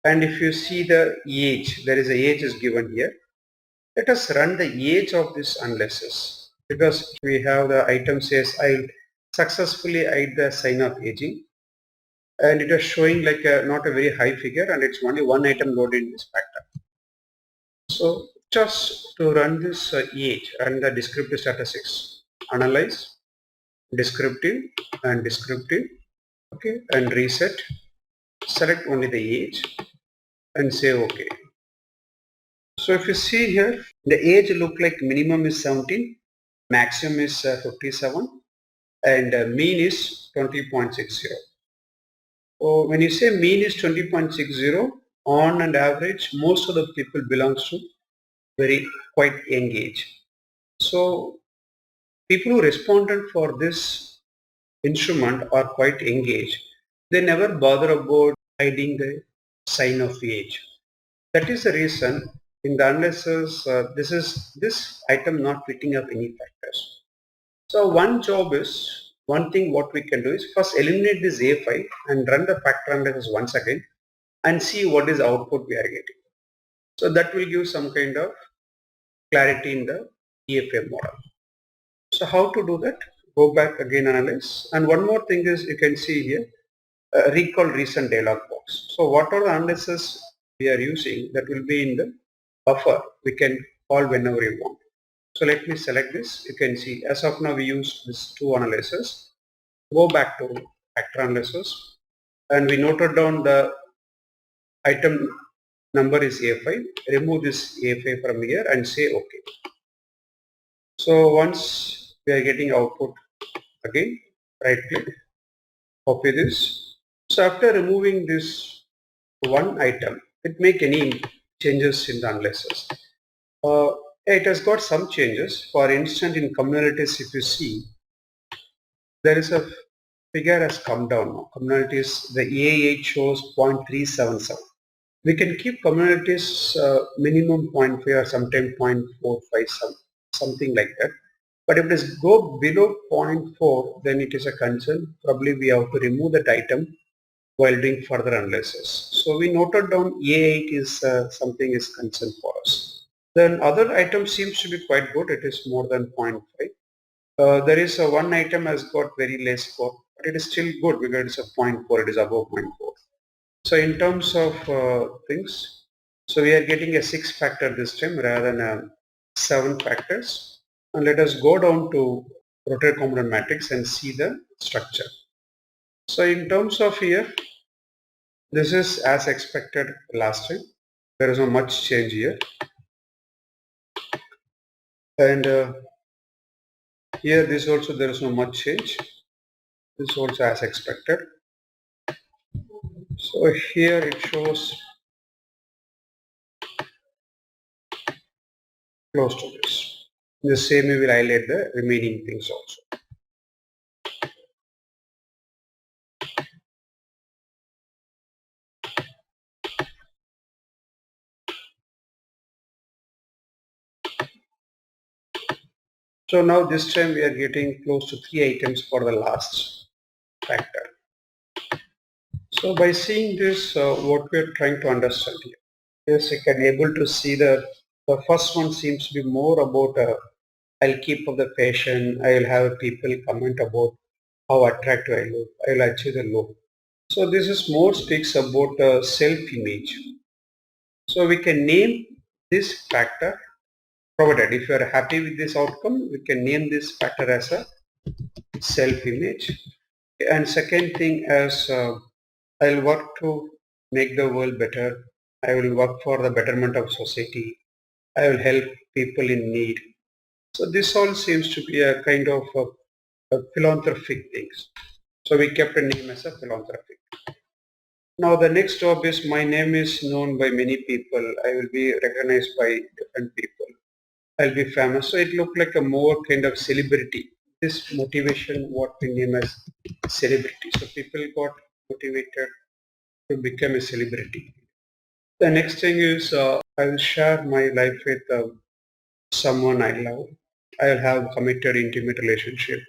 And if you see the age, there is a age is given here. Let us run the age of this analysis, because we have the item says I successfully hide the sign of aging, and it is showing like a not a very high figure, and it's only one item loaded in this factor. So just to run this age and the descriptive statistics, analyze, descriptive and descriptive, okay, and reset, select only the age and say okay. So if you see here, the age look like minimum is 17, maximum is 57, and mean is 20.60. So when you say mean is 20.60, on and average, most of the people belongs to very quite young age. So people who responded for this instrument are quite engaged. They never bother about hiding the sign of age. That is the reason in the analysis, this item not picking up any factors. So one thing what we can do is first eliminate this A5 and run the factor analysis once again and see what is the output we are getting. So that will give some kind of clarity in the EFA model. So how to do that? Go back again, analyze. And one more thing is you can see here, recall recent dialog box. So what are the analysis we are using that will be in the buffer, we can call whenever you want. So let me select this. You can see as of now we use this two analysis. Go back to factor analysis and we noted down the item number is A5. Remove this A5 from here and say OK. So once we are getting output, again right click, copy this. So after removing this one item, it make any changes in the analysis. It has got some changes. For instance, in communalities, if you see, there is a figure has come down now. Communities, the EA8 shows 0.377. We can keep communities minimum 0.5 or sometimes 0.45, something like that. But if it is go below 0.4, then it is a concern. Probably we have to remove that item while doing further analysis. So we noted down EA8 is something is concern for us. Then other item seems to be quite good. It is more than 0.5. There is one item has got very less score, but it is still good because it's a 0.4. It is above 0.4. So in terms of things, so we are getting a 6 factor this time rather than 7 factors. And let us go down to rotated component matrix and see the structure. So in terms of here, this is as expected last time. There is not much change here. And here this also there is no much change. This also as expected. So here it shows close to this. The same we will highlight the remaining things also. So now this time we are getting close to 3 items for the last factor. So by seeing this, what we are trying to understand here is you can able to see the first one seems to be more about I'll keep up the fashion, I'll have people comment about how attractive I look, I'll achieve the look. So this is more speaks about self-image. So we can name this factor provided if you are happy with this outcome, we can name this factor as a self-image. And second thing as I'll work to make the world better. I will work for the betterment of society. I will help people in need. So this all seems to be a kind of a philanthropic things. So we kept a name as a philanthropic. Now the next job is my name is known by many people. I will be recognized by different people. I'll be famous. So it looked like a more kind of celebrity. This motivation, what we name as celebrity. So people got motivated to become a celebrity. The next thing is I will share my life with someone I love. I will have committed intimate relationship.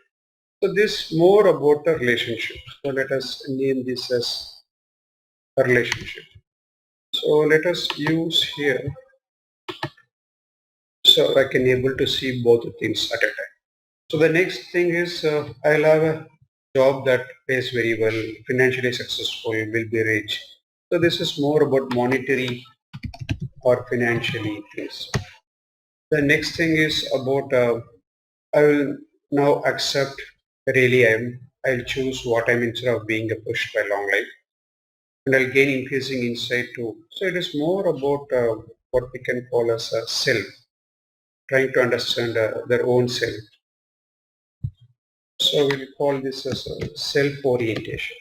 So this more about the relationship. So let us name this as a relationship. So let us use here so I can able to see both the things at a time. So the next thing is I'll have a job that pays very well, financially successful, will be rich. So this is more about monetary or financially things. The next thing is about I will now accept really I am. I'll choose what I'm instead of being a pushed by long life, and I'll gain increasing insight too. So it is more about what we can call as a self, trying to understand their own self. So we'll call this as a self-orientation.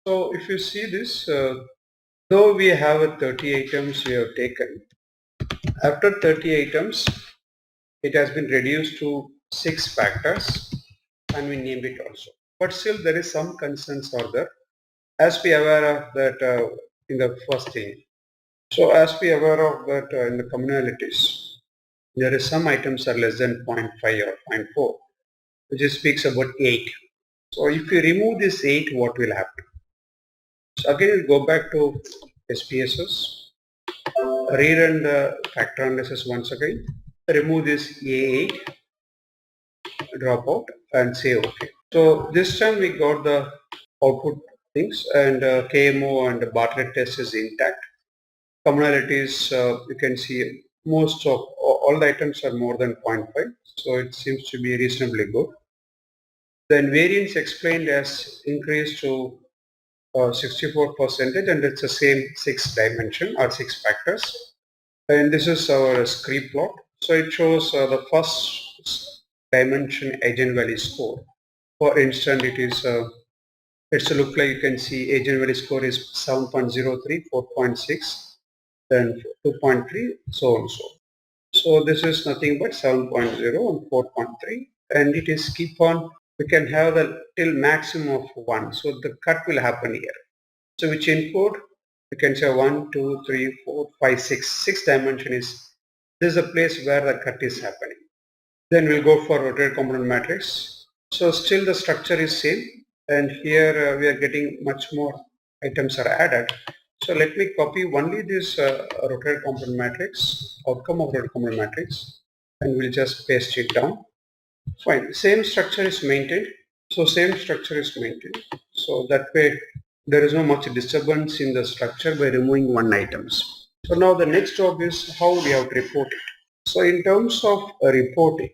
So if you see this, though we have a 30 items we have taken, after 30 items, it has been reduced to 6 factors and we named it also. But still there is some concerns are there. As we aware of that in the first thing. So as we aware of that in the communalities, there is some items are less than zero point 0.5 or zero point 0.4, which speaks about 8. So if you remove this 8, what will happen? So again, we'll go back to SPSS, rerun the factor analysis once again, remove this A8, drop out and say OK. So this time we got the output things and KMO and Bartlett test is intact. Commonalities, you can see most of all the items are more than 0.5, so it seems to be reasonably good. Then variance explained as increased to 64% and it's the same 6 dimension or 6 factors. And this is our scree plot. So it shows the first dimension eigenvalue score. For instance, it is it's look like you can see eigenvalue score is 7.03, 4.6, then 2.3, so on so. So this is nothing but 7.0 and 4.3, and it is keep on. We can have the till maximum of 1. So the cut will happen here. So which encode we can say 1, 2, 3, 4, 5, 6. 6 dimension is this is a place where the cut is happening. Then we'll go for rotated component matrix. So still the structure is same, and here we are getting much more items are added. So let me copy only this rotated component matrix, outcome of rotated component matrix, and we'll just paste it down. Fine, same structure is maintained. So same structure is maintained. So that way there is no much disturbance in the structure by removing one items. So now the next job is how we have to report it. So in terms of reporting,